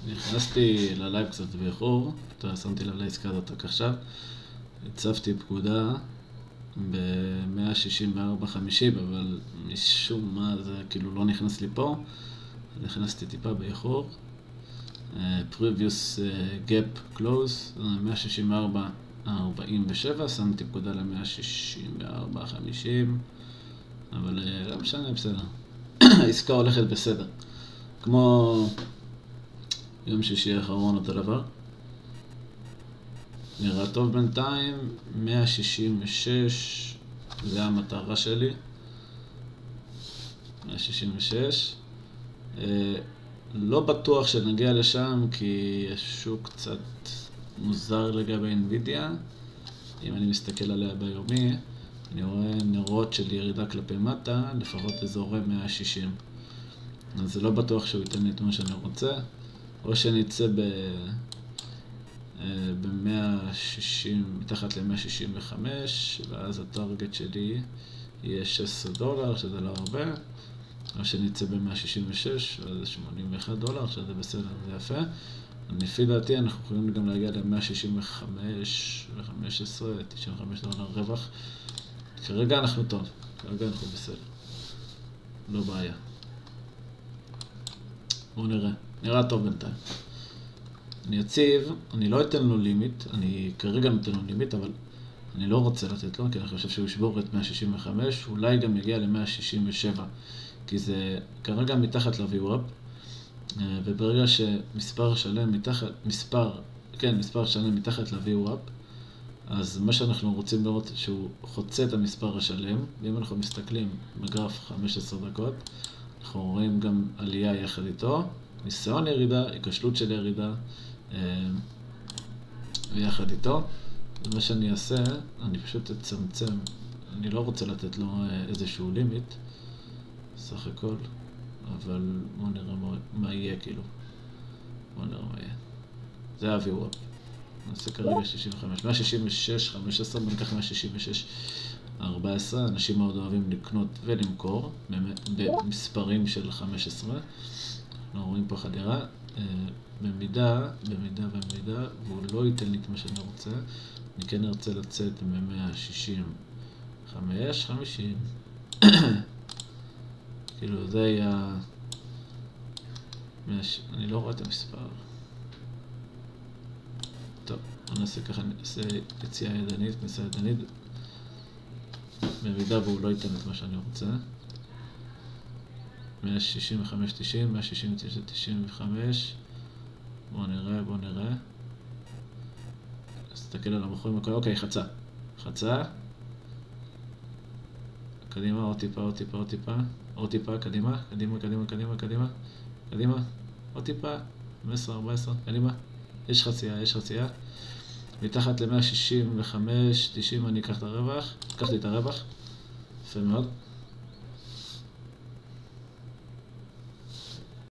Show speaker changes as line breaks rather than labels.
נכנסתי ללייב קצת באיחור, שמתי לב לעסקה הזאת רק עכשיו. הצבתי פקודה ב-164.50, אבל משום מה זה כאילו לא נכנס לי פה. נכנסתי טיפה באיחור. previous gap close, 164.47, שמתי פקודה ל-164.50, אבל לא משנה, בסדר. העסקה הולכת בסדר. כמו יום שישי האחרון אותו דבר. נראה טוב בינתיים, 166, זה המטרה שלי. 166. לא בטוח שנגיע לשם כי השוק קצת מוזר לגבי NVIDIA. אם אני מסתכל עליה ביומי, אני רואה נרות של ירידה כלפי מטה, לפחות אזורי 160. אז זה לא בטוח שהוא ייתן לי את מה שאני רוצה. או שנצא ב-160, מתחת ל-165, ואז הטרגט שלי יהיה $16, שזה לא הרבה. או שנצא ב-166, וזה $81, שזה בסדר, זה יפה. לפי דעתי אנחנו יכולים גם להגיע ל-165 ו-15, $95 רווח. כרגע אנחנו טוב, כרגע אנחנו בסדר. לא בעיה. בואו נראה. נראה טוב בינתיים. אני אציב, אני לא אתן לו לימיט, אני כרגע נותן לו לימיט, אבל אני לא רוצה לתת לו, כי אני חושב שהוא ישבור את 165, אולי גם יגיע ל-167, כי זה כרגע מתחת ל-VWAP, וברגע שמספר שלם מתחת, מספר שלם מתחת ל-VWAP, אז מה שאנחנו רוצים לראות שהוא חוצה את המספר השלם, ואם אנחנו מסתכלים בגרף 15 דקות, אנחנו רואים גם עלייה יחד איתו, ניסיון ירידה, היקשלות של ירידה, ויחד איתו. ומה שאני אעשה, אני פשוט אצמצם, אני לא רוצה לתת לו איזשהו לימיט, סך הכל, אבל בואו נראה מה יהיה כאילו. בואו נראה מה יהיה. זה ה-VWAP. נעשה כרגע 65, 166, 15, בוא ניקח 166, 14, אנשים מאוד אוהבים לקנות ולמכור במספרים של 15. אנחנו רואים פה חדירה, במידה, והוא לא ייתן לי את מה שאני רוצה, אני כן ארצה לצאת מ-165, 50. כאילו זה היה, אני לא רואה את המספר. טוב, אני אעשה ככה, אני אעשה יציאה ידנית, כניסה ידנית, במידה והוא לא ייתן את מה שאני רוצה. 165, 90, 169, 95. בואו נראה. נסתכל על המחורים הכל. אוקיי, חצה. קדימה, עוד טיפה, קדימה. עוד טיפה, 15, 14, קדימה. יש חצייה. מתחת ל-165, 90 אני אקח את הרווח. לקחתי את הרווח. יפה מאוד.